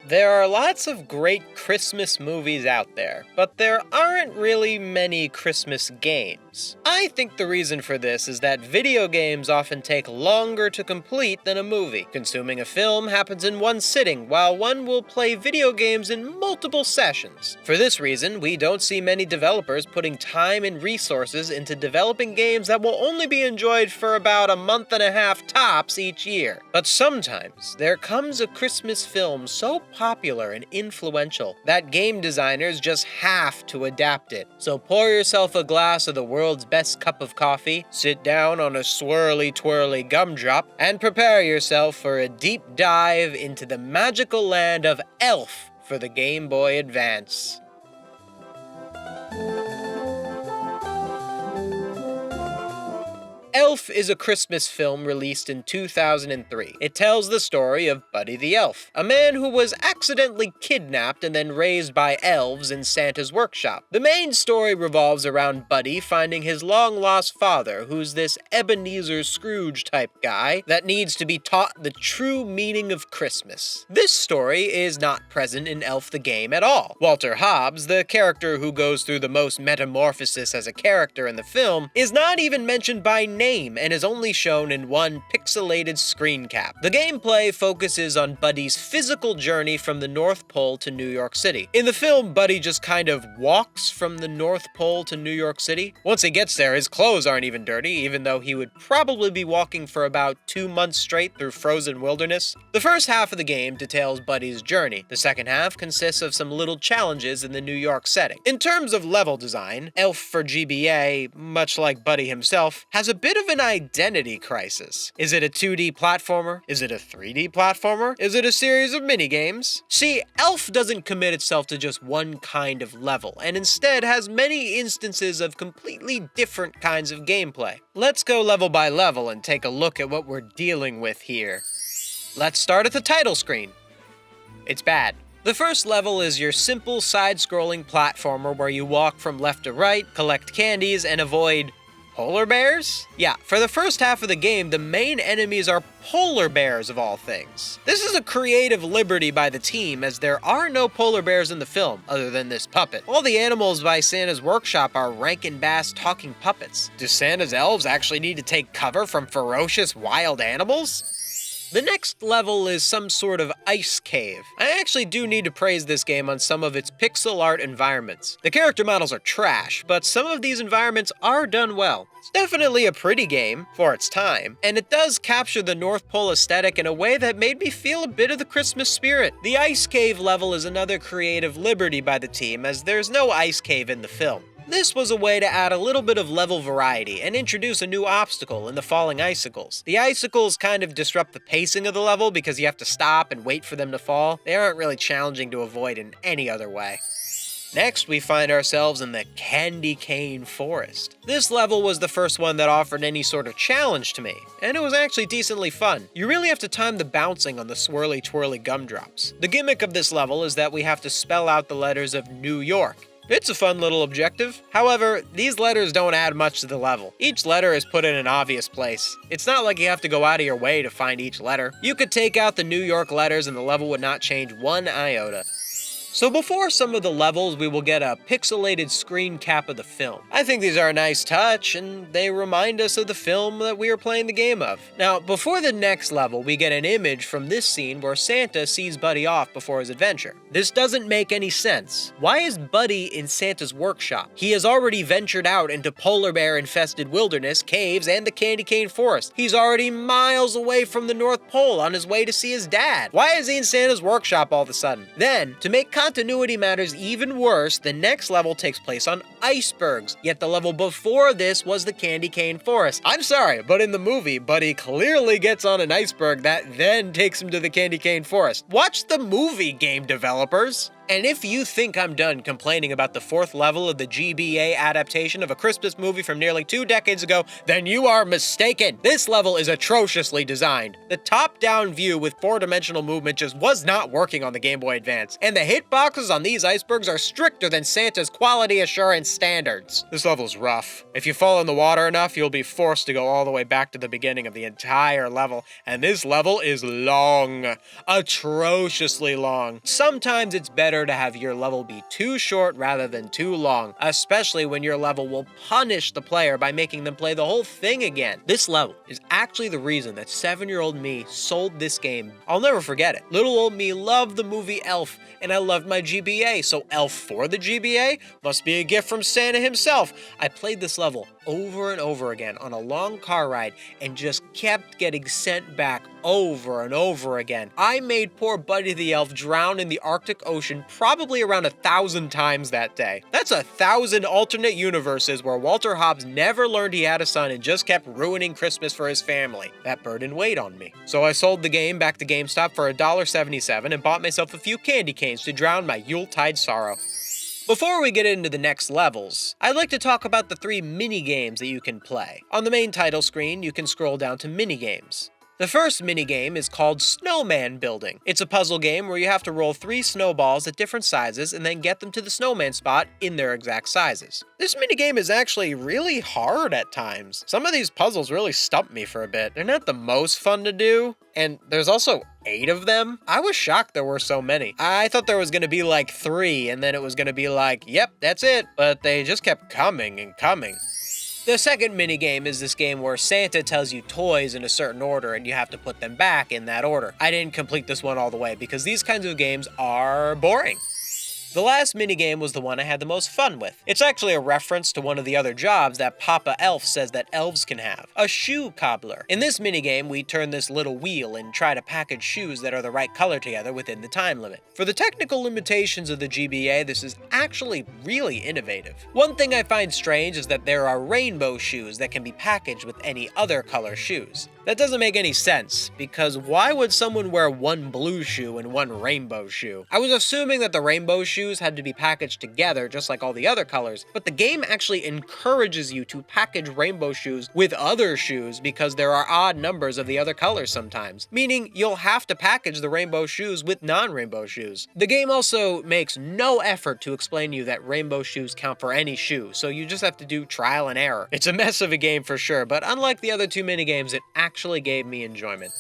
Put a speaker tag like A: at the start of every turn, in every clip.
A: There are lots of great Christmas movies out there, but there aren't really many Christmas games. I think the reason for this is that video games often take longer to complete than a movie. Consuming a film happens in one sitting, while one will play video games in multiple sessions. For this reason, we don't see many developers putting time and resources into developing games that will only be enjoyed for about a month and a half tops each year. But sometimes, there comes a Christmas film so popular and influential that game designers just have to adapt it. So pour yourself a glass of the world's best cup of coffee, sit down on a swirly twirly gumdrop, and prepare yourself for a deep dive into the magical land of Elf for the Game Boy Advance. Elf is a Christmas film released in 2003. It tells the story of Buddy the Elf, a man who was accidentally kidnapped and then raised by elves in Santa's workshop. The main story revolves around Buddy finding his long-lost father, who's this Ebenezer Scrooge type guy that needs to be taught the true meaning of Christmas. This story is not present in Elf the game at all. Walter Hobbs, the character who goes through the most metamorphosis as a character in the film, is not even mentioned by name and is only shown in one pixelated screen cap. The gameplay focuses on Buddy's physical journey from the North Pole to New York City. In the film, Buddy just kind of walks from the North Pole to New York City. Once he gets there, his clothes aren't even dirty, even though he would probably be walking for about 2 months straight through frozen wilderness. The first half of the game details Buddy's journey. The second half consists of some little challenges in the New York setting. In terms of level design, Elf for GBA, much like Buddy himself, has a bit of an identity crisis. Is it a 2D platformer? Is it a 3D platformer? Is it a series of minigames? See, Elf doesn't commit itself to just one kind of level, and instead has many instances of completely different kinds of gameplay. Let's go level by level and take a look at what we're dealing with here. Let's start at the title screen. It's bad. The first level is your simple side-scrolling platformer where you walk from left to right, collect candies, and avoid polar bears? Yeah, for the first half of the game, the main enemies are polar bears of all things. This is a creative liberty by the team, as there are no polar bears in the film, other than this puppet. All the animals by Santa's workshop are Rankin Bass talking puppets. Do Santa's elves actually need to take cover from ferocious wild animals? The next level is some sort of ice cave. I actually do need to praise this game on some of its pixel art environments. The character models are trash, but some of these environments are done well. It's definitely a pretty game for its time, and it does capture the North Pole aesthetic in a way that made me feel a bit of the Christmas spirit. The ice cave level is another creative liberty by the team, as there's no ice cave in the film. This was a way to add a little bit of level variety and introduce a new obstacle in the falling icicles. The icicles kind of disrupt the pacing of the level because you have to stop and wait for them to fall. They aren't really challenging to avoid in any other way. Next, we find ourselves in the Candy Cane Forest. This level was the first one that offered any sort of challenge to me, and it was actually decently fun. You really have to time the bouncing on the swirly twirly gumdrops. The gimmick of this level is that we have to spell out the letters of New York. It's a fun little objective. However, these letters don't add much to the level. Each letter is put in an obvious place. It's not like you have to go out of your way to find each letter. You could take out the New York letters and the level would not change one iota. So before some of the levels, we will get a pixelated screen cap of the film. I think these are a nice touch, and they remind us of the film that we are playing the game of. Now, before the next level, we get an image from this scene where Santa sees Buddy off before his adventure. This doesn't make any sense. Why is Buddy in Santa's workshop? He has already ventured out into polar bear-infested wilderness, caves, and the Candy Cane Forest. He's already miles away from the North Pole on his way to see his dad. Why is he in Santa's workshop all of a sudden? Then, to make continuity matters even worse, the next level takes place on icebergs, yet the level before this was the Candy Cane Forest. I'm sorry, but in the movie, Buddy clearly gets on an iceberg that then takes him to the Candy Cane Forest. Watch the movie, game developers! And if you think I'm done complaining about the fourth level of the GBA adaptation of a Christmas movie from nearly 2 decades ago, then you are mistaken. This level is atrociously designed. The top-down view with 4-dimensional movement just was not working on the Game Boy Advance, and the hitboxes on these icebergs are stricter than Santa's quality assurance standards. This level's rough. If you fall in the water enough, you'll be forced to go all the way back to the beginning of the entire level, and this level is long. Atrociously long. Sometimes it's better to have your level be too short rather than too long, especially when your level will punish the player by making them play the whole thing again. This level is actually the reason that 7-year-old me sold this game. I'll never forget it. Little old me loved the movie Elf, and I loved my GBA, so Elf for the GBA must be a gift from Santa himself. I played this level over and over again on a long car ride and just kept getting sent back over and over again. I made poor Buddy the Elf drown in the Arctic Ocean probably around 1,000 times that day. That's 1,000 alternate universes where Walter Hobbs never learned he had a son and just kept ruining Christmas for his family. That burden weighed on me. So I sold the game back to GameStop for $1.77 and bought myself a few candy canes to drown my Yuletide sorrow. Before we get into the next levels, I'd like to talk about the 3 mini-games that you can play. On the main title screen, you can scroll down to mini-games. The first minigame is called Snowman Building. It's a puzzle game where you have to roll 3 snowballs at different sizes and then get them to the snowman spot in their exact sizes. This minigame is actually really hard at times. Some of these puzzles really stump me for a bit. They're not the most fun to do, and there's also 8 of them. I was shocked there were so many. I thought there was gonna be like 3, and then it was gonna be like, yep, that's it, but they just kept coming and coming. The second minigame is this game where Santa tells you toys in a certain order and you have to put them back in that order. I didn't complete this one all the way because these kinds of games are boring. The last minigame was the one I had the most fun with. It's actually a reference to one of the other jobs that Papa Elf says that elves can have, a shoe cobbler. In this minigame, we turn this little wheel and try to package shoes that are the right color together within the time limit. For the technical limitations of the GBA, this is actually really innovative. One thing I find strange is that there are rainbow shoes that can be packaged with any other color shoes. That doesn't make any sense, because why would someone wear one blue shoe and one rainbow shoe? I was assuming that the rainbow shoes had to be packaged together just like all the other colors, but the game actually encourages you to package rainbow shoes with other shoes because there are odd numbers of the other colors sometimes, meaning you'll have to package the rainbow shoes with non-rainbow shoes. The game also makes no effort to explain to you that rainbow shoes count for any shoe, so you just have to do trial and error. It's a mess of a game for sure, but unlike the other 2 minigames, it actually gave me enjoyment.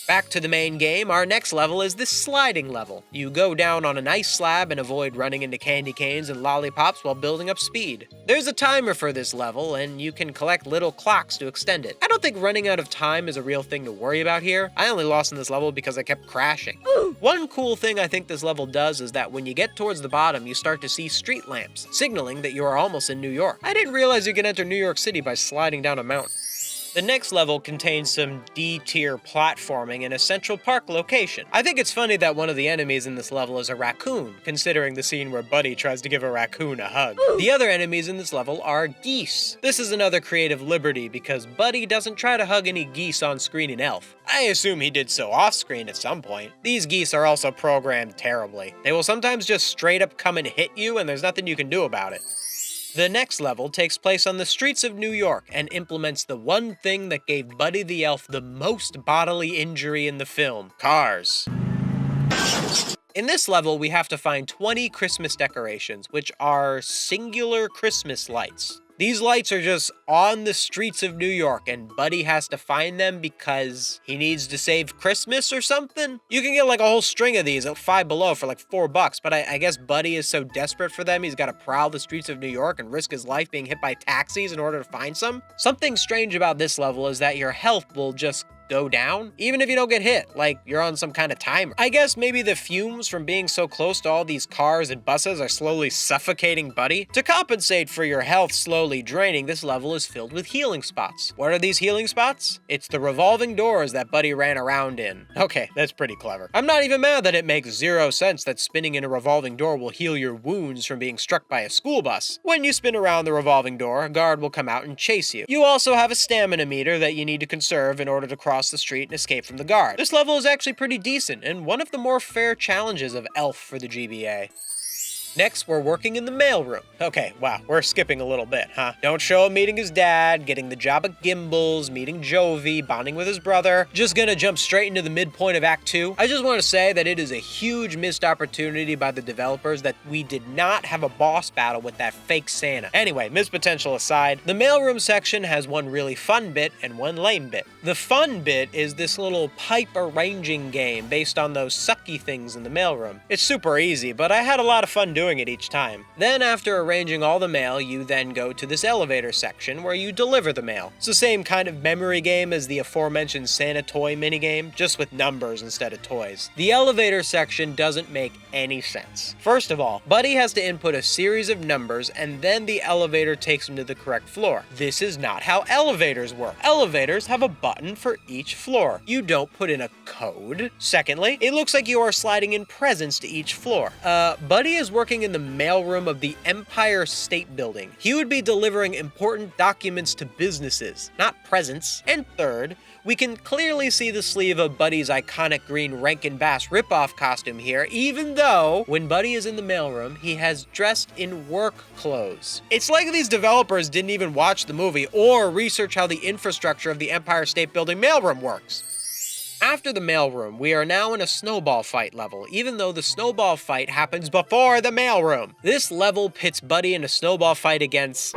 A: Back to the main game, our next level is this sliding level. You go down on an ice slab and avoid running into candy canes and lollipops while building up speed. There's a timer for this level, and you can collect little clocks to extend it. I don't think running out of time is a real thing to worry about here. I only lost in this level because I kept crashing. One cool thing I think this level does is that when you get towards the bottom, you start to see street lamps, signaling that you are almost in New York. I didn't realize you can enter New York City by sliding down a mountain. The next level contains some D-tier platforming in a Central Park location. I think it's funny that one of the enemies in this level is a raccoon, considering the scene where Buddy tries to give a raccoon a hug. The other enemies in this level are geese. This is another creative liberty because Buddy doesn't try to hug any geese on screen in Elf. I assume he did so off screen at some point. These geese are also programmed terribly. They will sometimes just straight up come and hit you and there's nothing you can do about it. The next level takes place on the streets of New York and implements the one thing that gave Buddy the Elf the most bodily injury in the film: cars. In this level, we have to find 20 Christmas decorations, which are singular Christmas lights. These lights are just on the streets of New York, and Buddy has to find them because he needs to save Christmas or something? You can get like a whole string of these at Five Below for like $4, but I guess Buddy is so desperate for them, he's got to prowl the streets of New York and risk his life being hit by taxis in order to find some. Something strange about this level is that your health will just go down, even if you don't get hit, like you're on some kind of timer. I guess maybe the fumes from being so close to all these cars and buses are slowly suffocating Buddy. To compensate for your health slowly draining, this level is filled with healing spots. What are these healing spots? It's the revolving doors that Buddy ran around in. Okay, that's pretty clever. I'm not even mad that it makes 0 sense that spinning in a revolving door will heal your wounds from being struck by a school bus. When you spin around the revolving door, a guard will come out and chase you. You also have a stamina meter that you need to conserve in order to cross the street and escape from the guard. This level is actually pretty decent and one of the more fair challenges of Elf for the GBA. Next, we're working in the mailroom. Okay, wow, we're skipping a little bit, huh? Don't show him meeting his dad, getting the job at Gimbals, meeting Jovi, bonding with his brother. Just gonna jump straight into the midpoint of Act 2. I just want to say that it is a huge missed opportunity by the developers that we did not have a boss battle with that fake Santa. Anyway, missed potential aside, the mailroom section has one really fun bit and one lame bit. The fun bit is this little pipe arranging game based on those sucky things in the mailroom. It's super easy, but I had a lot of fun doing it each time. Then after arranging all the mail, you then go to this elevator section where you deliver the mail. It's the same kind of memory game as the aforementioned Santa toy minigame, just with numbers instead of toys. The elevator section doesn't make any sense. First of all, Buddy has to input a series of numbers and then the elevator takes him to the correct floor. This is not how elevators work. Elevators have a button for each floor. You don't put in a code. Secondly, it looks like you are sliding in presents to each floor. Buddy is working in the mailroom of the Empire State Building. He would be delivering important documents to businesses, not presents. And third, we can clearly see the sleeve of Buddy's iconic green Rankin Bass ripoff costume here, even though when Buddy is in the mailroom, he has dressed in work clothes. It's like these developers didn't even watch the movie or research how the infrastructure of the Empire State Building mailroom works. After the mailroom, we are now in a Snowball Fight level, even though the Snowball Fight happens before the mailroom. This level pits Buddy in a Snowball Fight against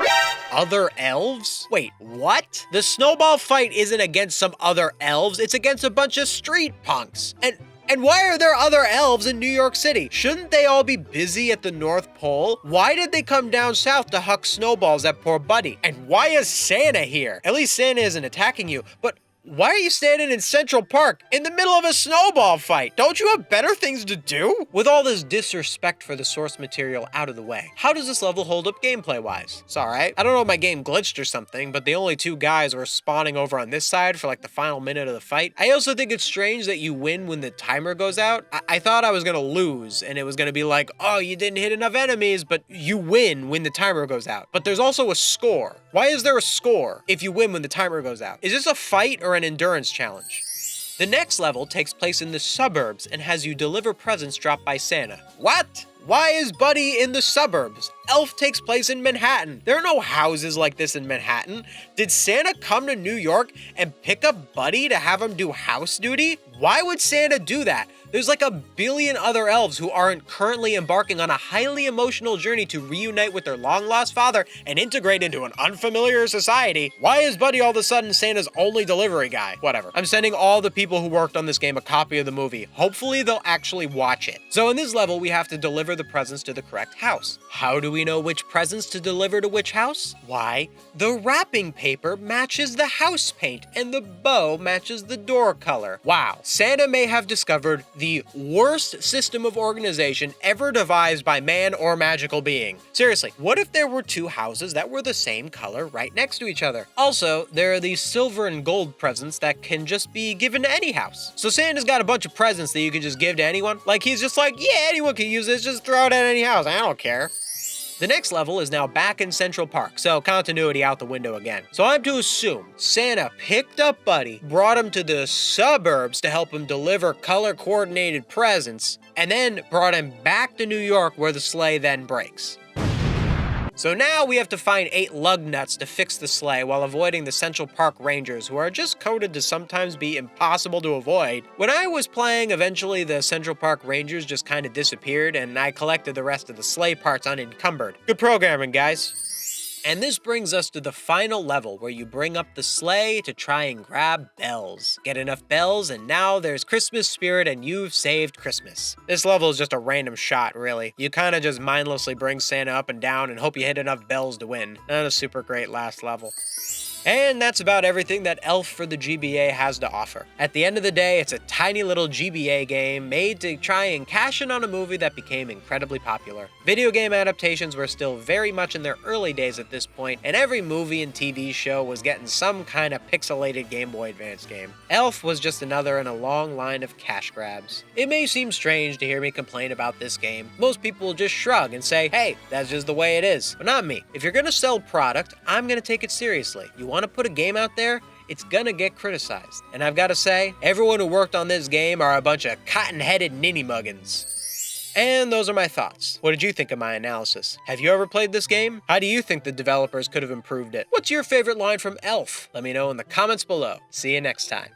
A: other elves? Wait, what? The Snowball Fight isn't against some other elves, it's against a bunch of street punks. And why are there other elves in New York City? Shouldn't they all be busy at the North Pole? Why did they come down south to huck snowballs at poor Buddy? And why is Santa here? At least Santa isn't attacking you, but why are you standing in Central Park in the middle of a snowball fight? Don't you have better things to do? With all this disrespect for the source material out of the way, how does this level hold up gameplay-wise? It's alright. I don't know if my game glitched or something, but the only two guys were spawning over on this side for like the final minute of the fight. I also think it's strange that you win when the timer goes out. I thought I was gonna lose, and it was gonna be like, oh, you didn't hit enough enemies, but you win when the timer goes out. But there's also a score. Why is there a score if you win when the timer goes out? Is this a fight or an endurance challenge? The next level takes place in the suburbs and has you deliver presents dropped by Santa. What? Why is Buddy in the suburbs? Elf takes place in Manhattan. There are no houses like this in Manhattan. Did Santa come to New York and pick up Buddy to have him do house duty? Why would Santa do that? There's like a billion other elves who aren't currently embarking on a highly emotional journey to reunite with their long-lost father and integrate into an unfamiliar society. Why is Buddy all of a sudden Santa's only delivery guy? Whatever. I'm sending all the people who worked on this game a copy of the movie. Hopefully they'll actually watch it. So in this level, we have to deliver the presents to the correct house. How do we know which presents to deliver to which house? Why, the wrapping paper matches the house paint and the bow matches the door color. Wow, Santa may have discovered the worst system of organization ever devised by man or magical being. Seriously, what if there were two houses that were the same color right next to each other? Also, there are these silver and gold presents that can just be given to any house. So Santa's got a bunch of presents that you can just give to anyone. Like he's just like, yeah, anyone can use this, just throw it at any house, I don't care. The next level is now back in Central Park, so continuity out the window again. So I'm to assume Santa picked up Buddy, brought him to the suburbs to help him deliver color-coordinated presents, and then brought him back to New York where the sleigh then breaks. So now we have to find 8 lug nuts to fix the sleigh while avoiding the Central Park Rangers, who are just coded to sometimes be impossible to avoid. When I was playing, eventually the Central Park Rangers just kind of disappeared and I collected the rest of the sleigh parts unencumbered. Good programming, guys. And this brings us to the final level where you bring up the sleigh to try and grab bells. Get enough bells and now there's Christmas spirit and you've saved Christmas. This level is just a random shot, really. You kind of just mindlessly bring Santa up and down and hope you hit enough bells to win. Not a super great last level. And that's about everything that Elf for the GBA has to offer. At the end of the day, it's a tiny little GBA game made to try and cash in on a movie that became incredibly popular. Video game adaptations were still very much in their early days at this point, and every movie and TV show was getting some kind of pixelated Game Boy Advance game. Elf was just another in a long line of cash grabs. It may seem strange to hear me complain about this game. Most people will just shrug and say, hey, that's just the way it is. But not me. If you're gonna sell product, I'm gonna take it seriously. You want to put a game out there, it's gonna get criticized. And I've got to say, everyone who worked on this game are a bunch of cotton-headed ninny-muggins. And those are my thoughts. What did you think of my analysis? Have you ever played this game? How do you think the developers could have improved it? What's your favorite line from Elf? Let me know in the comments below. See you next time.